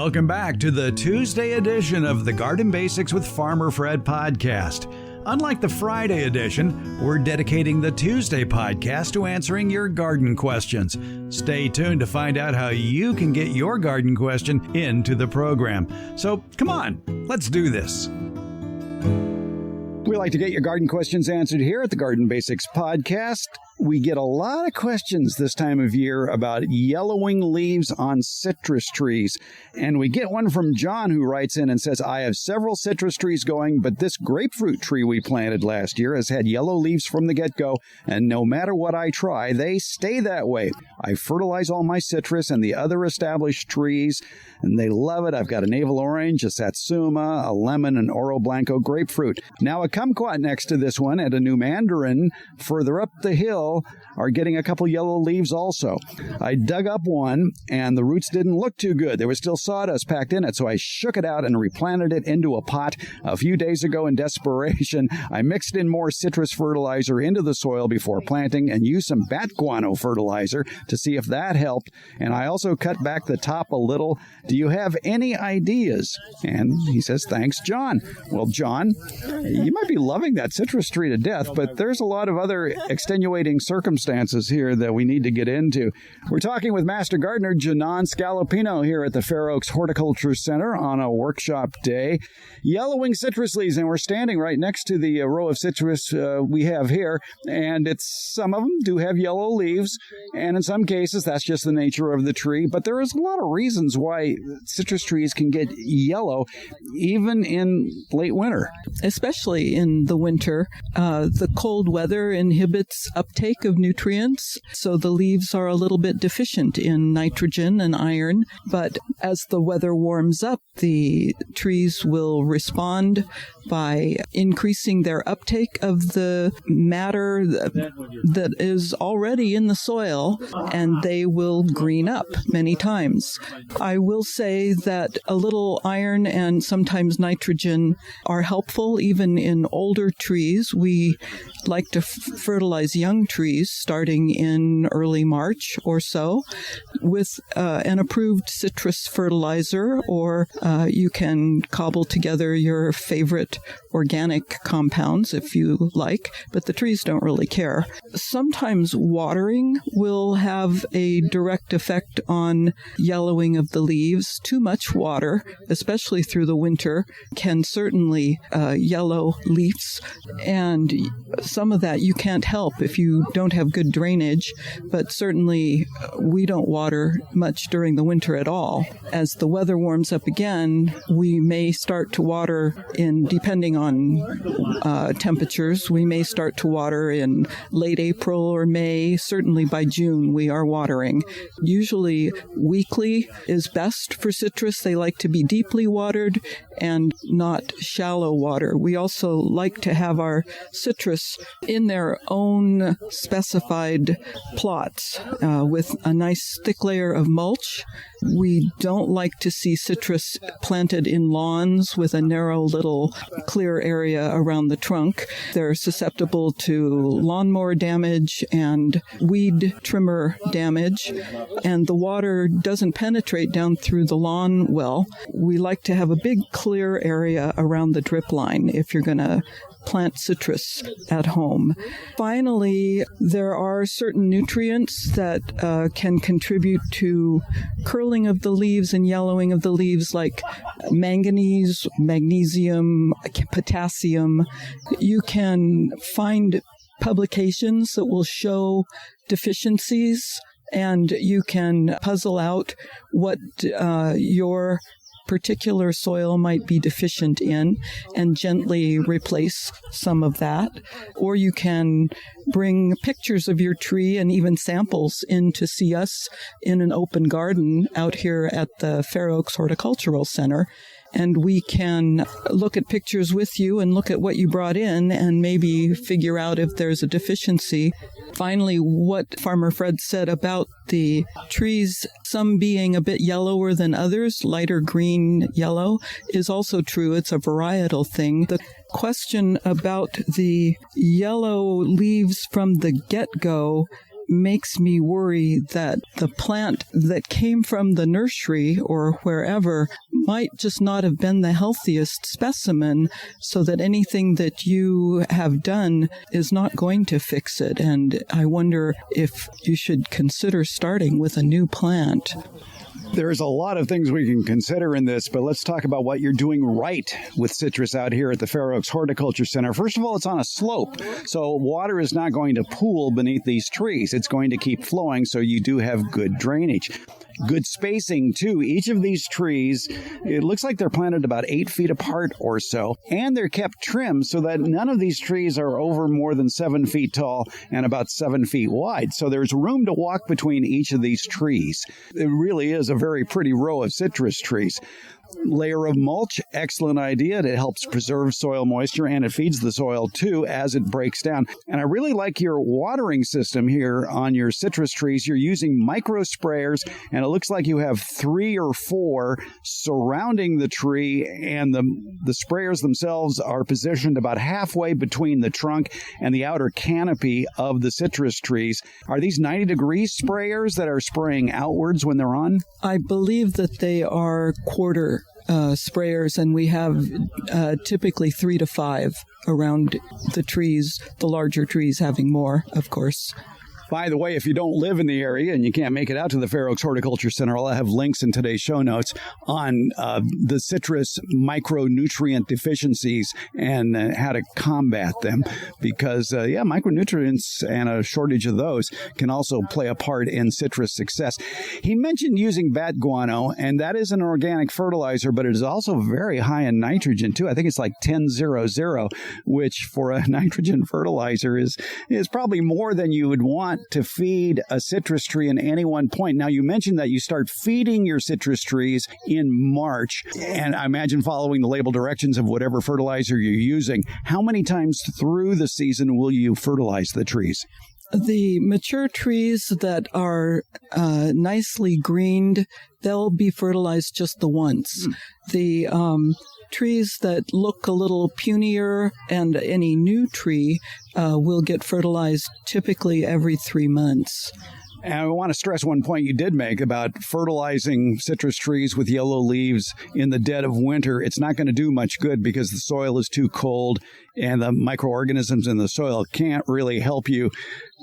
Welcome back to the Tuesday edition of the Garden Basics with Farmer Fred podcast. Unlike the Friday edition, we're dedicating the Tuesday podcast to answering your garden questions. Stay tuned to find out how you can get your garden question into the program. So come on, let's do this. We like to get your garden questions answered here at the Garden Basics podcast. We get a lot of questions this time of year about yellowing leaves on citrus trees. And we get one from John, who writes in and says, I have several citrus trees going, but this grapefruit tree we planted last year has had yellow leaves from the get-go, and no matter what I try, they stay that way. I fertilize all my citrus and the other established trees, and they love it. I've got a navel orange, a satsuma, a lemon, and oro blanco grapefruit. Now a kumquat next to this one and a new mandarin further up the hill are getting a couple yellow leaves also. I dug up one, and the roots didn't look too good. There was still sawdust packed in it, so I shook it out and replanted it into a pot. A few days ago, in desperation, I mixed in more citrus fertilizer into the soil before planting and used some bat guano fertilizer to see if that helped, and I also cut back the top a little. Do you have any ideas? And he says, thanks, John. Well, John, you might be loving that citrus tree to death, but there's a lot of other extenuating circumstances here that we need to get into. We're talking with Master Gardener Janan Scalapino here at the Fair Oaks Horticulture Center on a workshop day. Yellowing citrus leaves, and we're standing right next to the row of citrus we have here, and some of them do have yellow leaves, and in some cases that's just the nature of the tree, but there is a lot of reasons why citrus trees can get yellow even in late winter. Especially in the winter, the cold weather inhibits uptake of nutrients, so the leaves are a little bit deficient in nitrogen and iron. But as the weather warms up, the trees will respond by increasing their uptake of the matter that is already in the soil, and they will green up many times. I will say that a little iron and sometimes nitrogen are helpful even in older trees. We like to fertilize young trees starting in early March or so with an approved citrus fertilizer, or you can cobble together your favorite organic compounds if you like, but the trees don't really care. Sometimes watering will have a direct effect on yellowing of the leaves. Too much water, especially through the winter, can certainly yellow leaves, and some of that you can't help if you don't have good drainage, but certainly we don't water much during the winter at all. As the weather warms up again, we may start to water depending on temperatures, we may start to water in late April or May. Certainly by June we are watering. Usually weekly is best for citrus. They like to be deeply watered and not shallow water. We also like to have our citrus in their own specified plots with a nice thick layer of mulch. We don't like to see citrus planted in lawns with a narrow little clear area around the trunk. They're susceptible to lawnmower damage and weed trimmer damage, and the water doesn't penetrate down through the lawn well. We like to have a big clear area around the drip line if you're going to plant citrus at home. Finally, there are certain nutrients that can contribute to curling of the leaves and yellowing of the leaves, like manganese, magnesium, potassium. You can find publications that will show deficiencies, and you can puzzle out what your particular soil might be deficient in and gently replace some of that. Or you can bring pictures of your tree and even samples in to see us in an open garden out here at the Fair Oaks Horticultural Center. And we can look at pictures with you and look at what you brought in and maybe figure out if there's a deficiency. Finally, what Farmer Fred said about the trees, some being a bit yellower than others, lighter green yellow, is also true. It's a varietal thing. The question about the yellow leaves from the get-go makes me worry that the plant that came from the nursery or wherever might just not have been the healthiest specimen, so that anything that you have done is not going to fix it. And I wonder if you should consider starting with a new plant. There's a lot of things we can consider in this, but let's talk about what you're doing right with citrus out here at the Fair Oaks Horticulture Center. First of all, it's on a slope, so water is not going to pool beneath these trees. It's going to keep flowing, so you do have good drainage. Good spacing, too. Each of these trees, it looks like they're planted about 8 feet apart or so, and they're kept trimmed so that none of these trees are over more than 7 feet tall and about 7 feet wide. So there's room to walk between each of these trees. It really is a very pretty row of citrus trees. Layer of mulch, excellent idea. It helps preserve soil moisture, and it feeds the soil, too, as it breaks down. And I really like your watering system here on your citrus trees. You're using micro sprayers, and it looks like you have 3 or 4 surrounding the tree, and the sprayers themselves are positioned about halfway between the trunk and the outer canopy of the citrus trees. Are these 90-degree sprayers that are spraying outwards when they're on? I believe that they are quarter sprayers, and we have typically 3 to 5 around the trees, the larger trees having more, of course. By the way, if you don't live in the area and you can't make it out to the Fair Oaks Horticulture Center, I'll have links in today's show notes on the citrus micronutrient deficiencies and how to combat them. Because, micronutrients and a shortage of those can also play a part in citrus success. He mentioned using bat guano, and that is an organic fertilizer, but it is also very high in nitrogen, too. I think it's like 10-0-0, which for a nitrogen fertilizer is probably more than you would want to feed a citrus tree in any one point. Now, you mentioned that you start feeding your citrus trees in March, and I imagine following the label directions of whatever fertilizer you're using. How many times through the season will you fertilize the trees? The mature trees that are nicely greened, they'll be fertilized just the once. The trees that look a little punier and any new tree will get fertilized typically every 3 months. And I want to stress one point you did make about fertilizing citrus trees with yellow leaves in the dead of winter. It's not going to do much good because the soil is too cold and the microorganisms in the soil can't really help you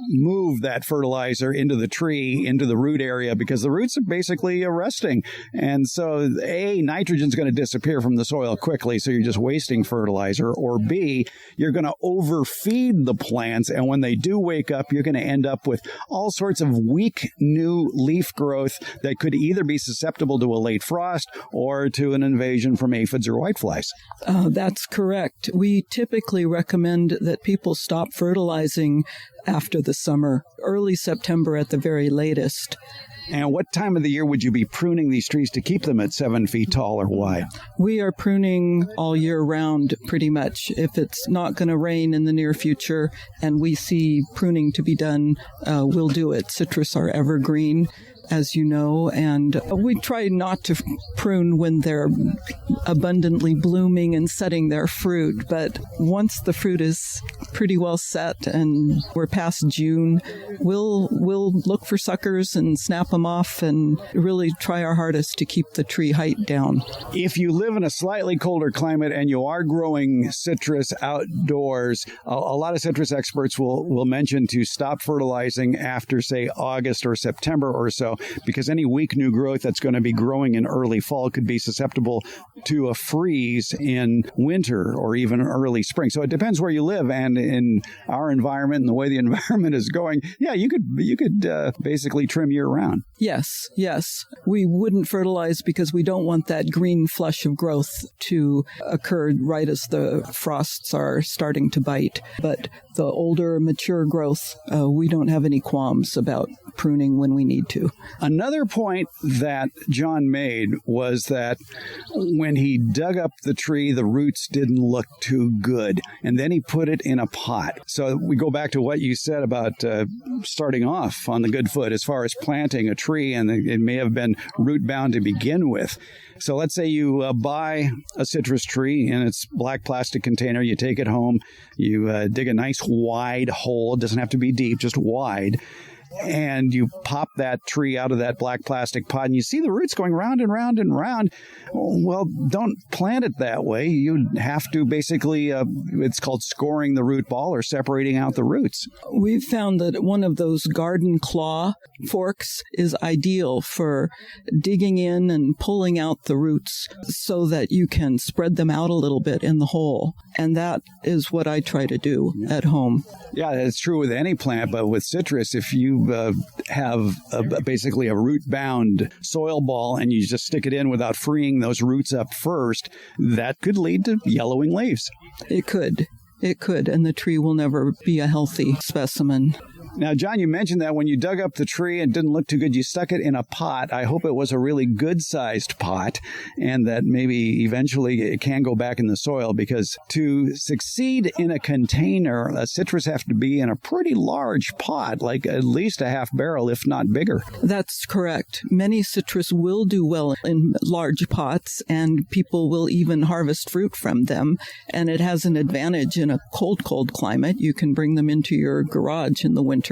move that fertilizer into the tree, into the root area, because the roots are basically resting. And so, A, nitrogen is going to disappear from the soil quickly, so you're just wasting fertilizer. Or B, you're going to overfeed the plants, and when they do wake up, you're going to end up with all sorts of weak new leaf growth that could either be susceptible to a late frost or to an invasion from aphids or whiteflies. That's correct. We typically recommend that people stop fertilizing after the summer, early September at the very latest. And what time of the year would you be pruning these trees to keep them at 7 feet tall or wide? We are pruning all year round, pretty much. If it's not going to rain in the near future and we see pruning to be done, we'll do it. Citrus are evergreen, as you know, and we try not to prune when they're abundantly blooming and setting their fruit. But once the fruit is pretty well set and we're past June, we'll look for suckers and snap them off and really try our hardest to keep the tree height down. If you live in a slightly colder climate and you are growing citrus outdoors, a lot of citrus experts will mention to stop fertilizing after, say, August or September or so, because any weak new growth that's going to be growing in early fall could be susceptible to a freeze in winter or even early spring. So it depends where you live, and in our environment and the way the environment is going, you could basically trim year round. Yes. We wouldn't fertilize because we don't want that green flush of growth to occur right as the frosts are starting to bite. But the older, mature growth, we don't have any qualms about pruning when we need to. Another point that John made was that when he dug up the tree, the roots didn't look too good, and then he put it in a pot. So we go back to what you said about starting off on the good foot as far as planting a tree, and it may have been root bound to begin with. So let's say you buy a citrus tree in its black plastic container. You take it home. You dig a nice wide hole. It doesn't have to be deep, just wide. and you pop that tree out of that black plastic pot and you see the roots going round and round and round. Well, don't plant it that way. You have to basically, it's called scoring the root ball or separating out the roots. We've found that one of those garden claw forks is ideal for digging in and pulling out the roots so that you can spread them out a little bit in the hole. And that is what I try to do at home. Yeah, it's true with any plant, but with citrus, if you have basically a root-bound soil ball and you just stick it in without freeing those roots up first, that could lead to yellowing leaves. It could, and the tree will never be a healthy specimen. Now, John, you mentioned that when you dug up the tree and didn't look too good, you stuck it in a pot. I hope it was a really good-sized pot and that maybe eventually it can go back in the soil, because to succeed in a container, a citrus have to be in a pretty large pot, like at least a half barrel, if not bigger. That's correct. Many citrus will do well in large pots, and people will even harvest fruit from them. And it has an advantage in a cold climate. You can bring them into your garage in the winter.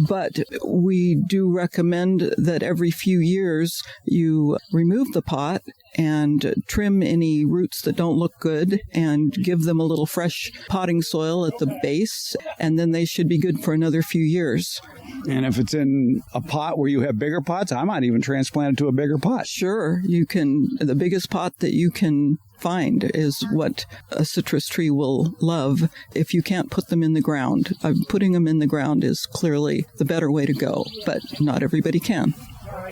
But we do recommend that every few years you remove the pot and trim any roots that don't look good and give them a little fresh potting soil at the base, and then they should be good for another few years. And if it's in a pot where you have bigger pots, I might even transplant it to a bigger pot. Sure, you can. The biggest pot that you can find is what a citrus tree will love if you can't put them in the ground. Putting them in the ground is clearly the better way to go, but not everybody can.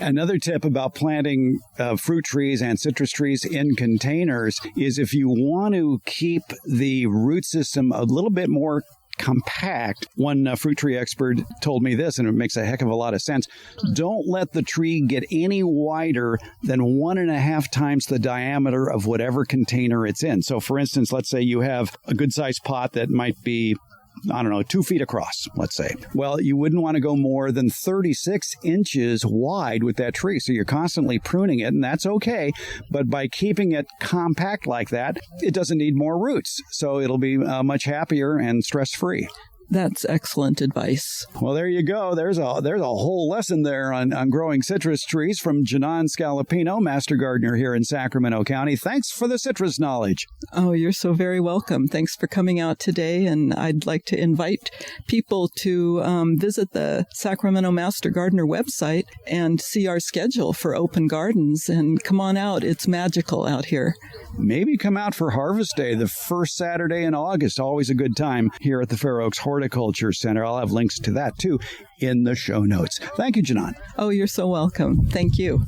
Another tip about planting fruit trees and citrus trees in containers is if you want to keep the root system a little bit more compact. One fruit tree expert told me this, and it makes a heck of a lot of sense. Don't let the tree get any wider than 1.5 times the diameter of whatever container it's in. So, for instance, let's say you have a good-sized pot that might be 2 feet across, let's say. Well, you wouldn't want to go more than 36 inches wide with that tree. So you're constantly pruning it, and that's okay. But by keeping it compact like that, it doesn't need more roots. So it'll be much happier and stress-free. That's excellent advice. Well, there you go. There's a whole lesson there on growing citrus trees from Janan Scalapino, Master Gardener here in Sacramento County. Thanks for the citrus knowledge. Oh, you're so very welcome. Thanks for coming out today. And I'd like to invite people to visit the Sacramento Master Gardener website and see our schedule for open gardens. And come on out. It's magical out here. Maybe come out for Harvest Day, the first Saturday in August. Always a good time here at the Fair Oaks Horticulture Center. I'll have links to that, too, in the show notes. Thank you, Janan. Oh, you're so welcome. Thank you.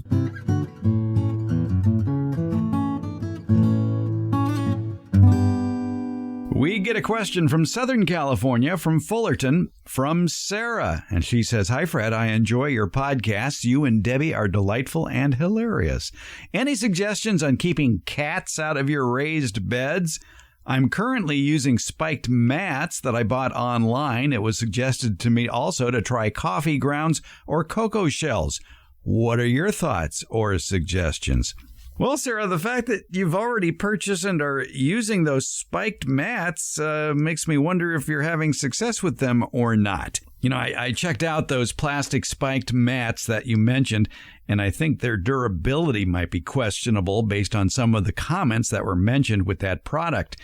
We get a question from Southern California, from Fullerton, from Sarah. And she says, "Hi, Fred. I enjoy your podcast. You and Debbie are delightful and hilarious. Any suggestions on keeping cats out of your raised beds? I'm currently using spiked mats that I bought online. It was suggested to me also to try coffee grounds or cocoa shells. What are your thoughts or suggestions?" Well, Sarah, the fact that you've already purchased and are using those spiked mats makes me wonder if you're having success with them or not. I checked out those plastic spiked mats that you mentioned, and I think their durability might be questionable based on some of the comments that were mentioned with that product.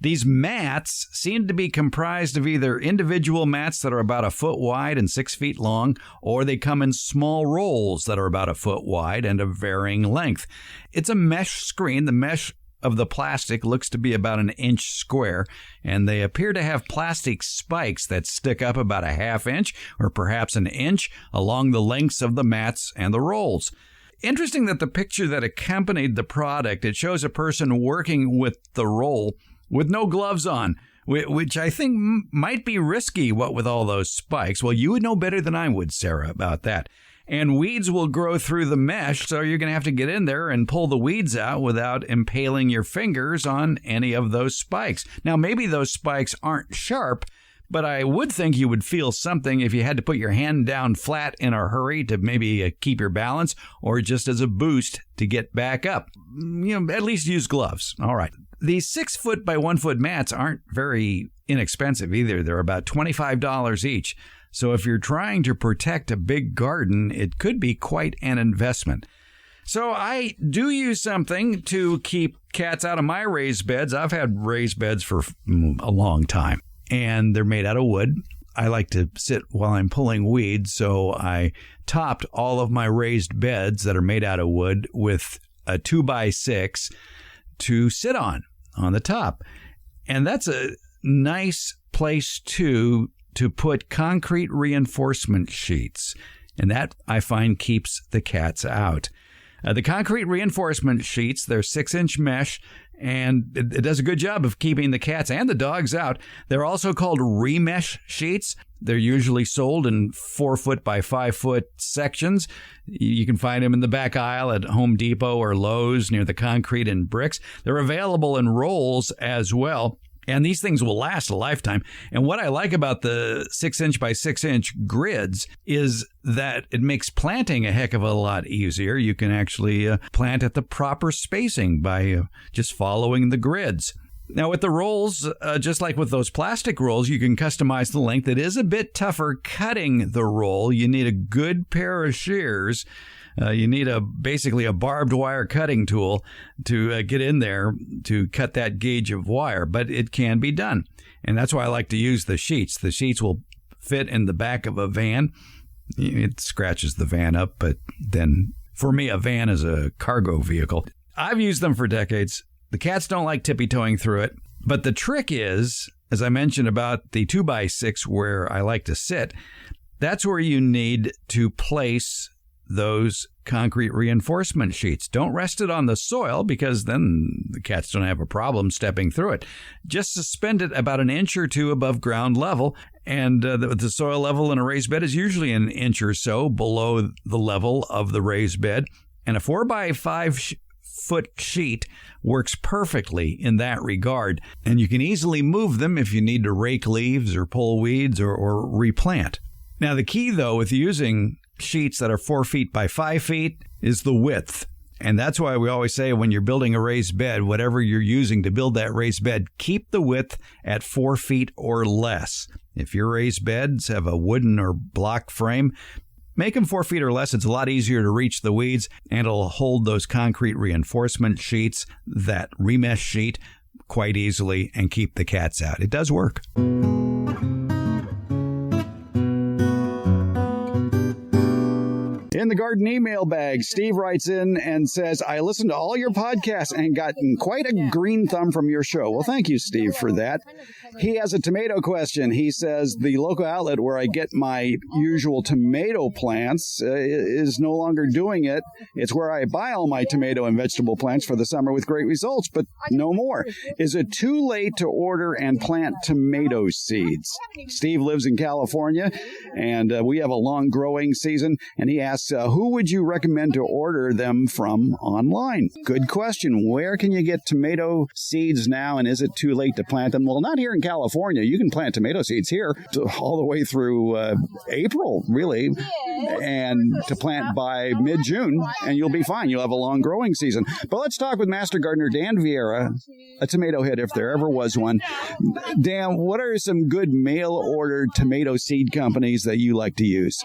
These mats seem to be comprised of either individual mats that are about 1 foot wide and 6 feet long, or they come in small rolls that are about 1 foot wide and of varying length. It's a mesh screen. The mesh of the plastic looks to be about 1 inch square, and they appear to have plastic spikes that stick up about 1/2 inch or perhaps 1 inch along the lengths of the mats and the rolls. Interesting that the picture that accompanied the product, it shows a person working with the roll with no gloves on, which I think might be risky, what with all those spikes. Well, you would know better than I would, Sarah, about that. And weeds will grow through the mesh, so you're going to have to get in there and pull the weeds out without impaling your fingers on any of those spikes. Now, maybe those spikes aren't sharp, but I would think you would feel something if you had to put your hand down flat in a hurry to maybe keep your balance, or just as a boost to get back up. At least use gloves. All right. These 6 foot by 1 foot mats aren't very inexpensive either. They're about $25 each. So if you're trying to protect a big garden, it could be quite an investment. So I do use something to keep cats out of my raised beds. I've had raised beds for a long time, and they're made out of wood. I like to sit while I'm pulling weeds, so I topped all of my raised beds that are made out of wood with a 2x6 to sit on the top. And that's a nice place, to put concrete reinforcement sheets. And that, I find, keeps the cats out. The concrete reinforcement sheets, they're 6-inch mesh, and it does a good job of keeping the cats and the dogs out. They're also called remesh sheets. They're usually sold in 4-foot by 5-foot sections. You can find them in the back aisle at Home Depot or Lowe's near the concrete and bricks. They're available in rolls as well. And these things will last a lifetime. And what I like about the 6-inch by 6-inch grids is that it makes planting a heck of a lot easier. You can actually plant at the proper spacing by just following the grids. Now, with the rolls, just like with those plastic rolls, you can customize the length. It is a bit tougher cutting the roll. You need a good pair of shears. You need basically a barbed wire cutting tool to get in there to cut that gauge of wire, but it can be done. And that's why I like to use the sheets. The sheets will fit in the back of a van. It scratches the van up, but then for me, a van is a cargo vehicle. I've used them for decades. The cats don't like tippy-toeing through it, but the trick is, as I mentioned about the 2x6 where I like to sit, that's where you need to place those concrete reinforcement sheets. Don't rest it on the soil, because then the cats don't have a problem stepping through it. Just suspend it about an inch or two above ground level, and the soil level in a raised bed is usually an inch or so below the level of the raised bed. And a 4x5 foot sheet works perfectly in that regard, and you can easily move them if you need to rake leaves or pull weeds or replant. Now, the key, though, with using sheets that are 4 feet by 5 feet is the width. And that's why we always say when you're building a raised bed, whatever you're using to build that raised bed, keep the width at 4 feet or less. If your raised beds have a wooden or block frame, make them 4 feet or less. It's a lot easier to reach the weeds, and it'll hold those concrete reinforcement sheets, that remesh sheet, quite easily and keep the cats out. It does work. In the garden email bag, Steve writes in and says, I listened to all your podcasts and gotten quite a green thumb from your show. Well, thank you, Steve, for that. He has a tomato question. He says, the local outlet where I get my usual tomato plants is no longer doing it. It's where I buy all my tomato and vegetable plants for the summer with great results, but no more. Is it too late to order and plant tomato seeds? Steve lives in California, and we have a long growing season, and he asks, who would you recommend to order them from online? Good question. Where can you get tomato seeds now, and is it too late to plant them? Well, not here in California. You can plant tomato seeds here all the way through April, really, and to plant by mid-June, and you'll be fine. You'll have a long growing season. But let's talk with Master Gardener Dan Vieira, a tomato head if there ever was one. Dan, what are some good mail-order tomato seed companies that you like to use?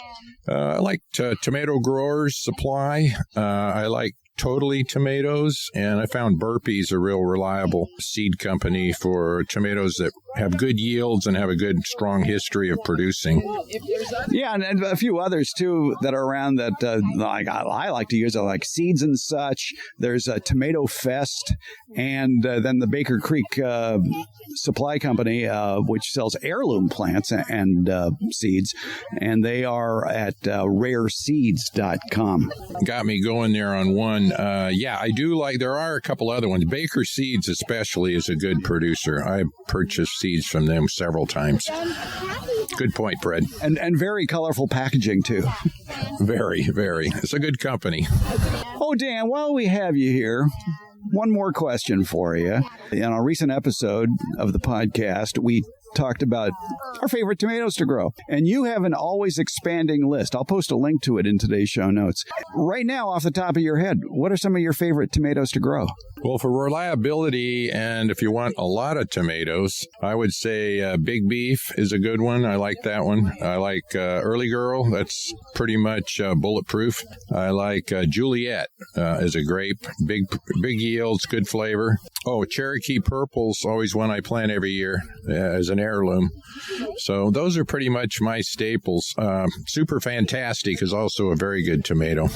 I like Tomato Growers Supply. I like Totally Tomatoes, and I found Burpee's a real reliable seed company for tomatoes that have good yields and have a good, strong history of producing. Yeah, and a few others, too, that are around that I like to use. I like Seeds and Such. There's a Tomato Fest, and then the Baker Creek Supply Company, which sells heirloom plants and seeds, and they are at rareseeds.com. Got me going there on one. Yeah, I do like, there are a couple other ones. Baker Seeds especially is a good producer. I purchased seeds from them several times. Good point, Fred. And very colorful packaging, too. Very, very. It's a good company. Oh, Dan, while we have you here, one more question for you. In a recent episode of the podcast, we talked about our favorite tomatoes to grow. And you have an always expanding list. I'll post a link to it in today's show notes. Right now, off the top of your head, what are some of your favorite tomatoes to grow? Well, for reliability and if you want a lot of tomatoes, I would say Big Beef is a good one. I like that one. I like Early Girl. That's pretty much bulletproof. I like Juliet is a grape. Big yields, good flavor. Oh, Cherokee Purple's always one I plant every year as an heirloom. So those are pretty much my staples. Super Fantastic is also a very good tomato.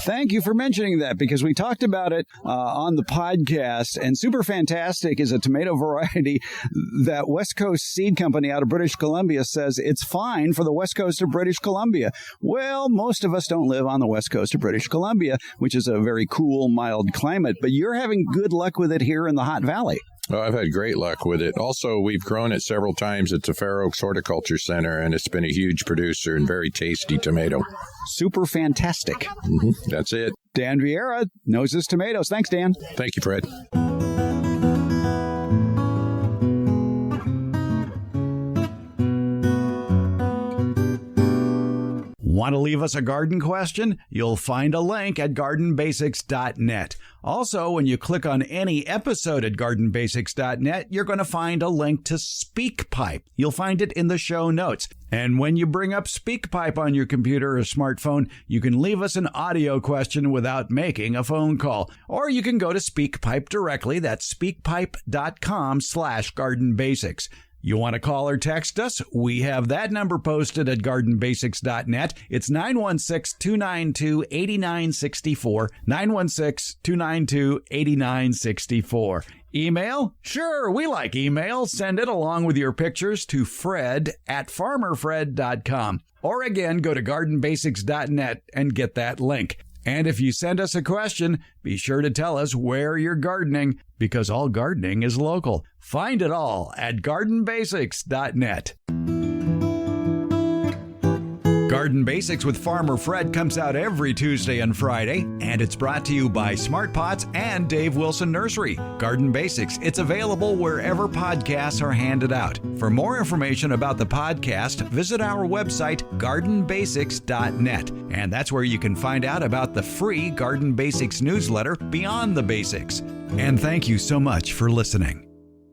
Thank you for mentioning that because we talked about it on the podcast, and Super Fantastic is a tomato variety that West Coast Seed Company out of British Columbia says it's fine for the West Coast of British Columbia. Well, most of us don't live on the West Coast of British Columbia, which is a very cool, mild climate, but you're having good luck with it here in the Hot Valley. Oh, I've had great luck with it. Also, we've grown it several times at the Fair Oaks Horticulture Center, and it's been a huge producer and very tasty tomato. Super Fantastic. Mm-hmm. That's it. Dan Vieira knows his tomatoes. Thanks, Dan. Thank you, Fred. Want to leave us a garden question? You'll find a link at gardenbasics.net. Also, when you click on any episode at gardenbasics.net, you're going to find a link to SpeakPipe. You'll find it in the show notes. And when you bring up SpeakPipe on your computer or smartphone, you can leave us an audio question without making a phone call. Or you can go to SpeakPipe directly. That's speakpipe.com/gardenbasics. You want to call or text us? We have that number posted at gardenbasics.net. It's 916-292-8964, 916-292-8964. Email? Sure, we like email. Send it along with your pictures to fred@farmerfred.com. Or again, go to gardenbasics.net and get that link. And if you send us a question, be sure to tell us where you're gardening, because all gardening is local. Find it all at gardenbasics.net. Garden Basics with Farmer Fred comes out every Tuesday and Friday, and it's brought to you by Smart Pots and Dave Wilson Nursery. Garden Basics, it's available wherever podcasts are handed out. For more information about the podcast, visit our website, gardenbasics.net, and that's where you can find out about the free Garden Basics newsletter, Beyond the Basics. And thank you so much for listening.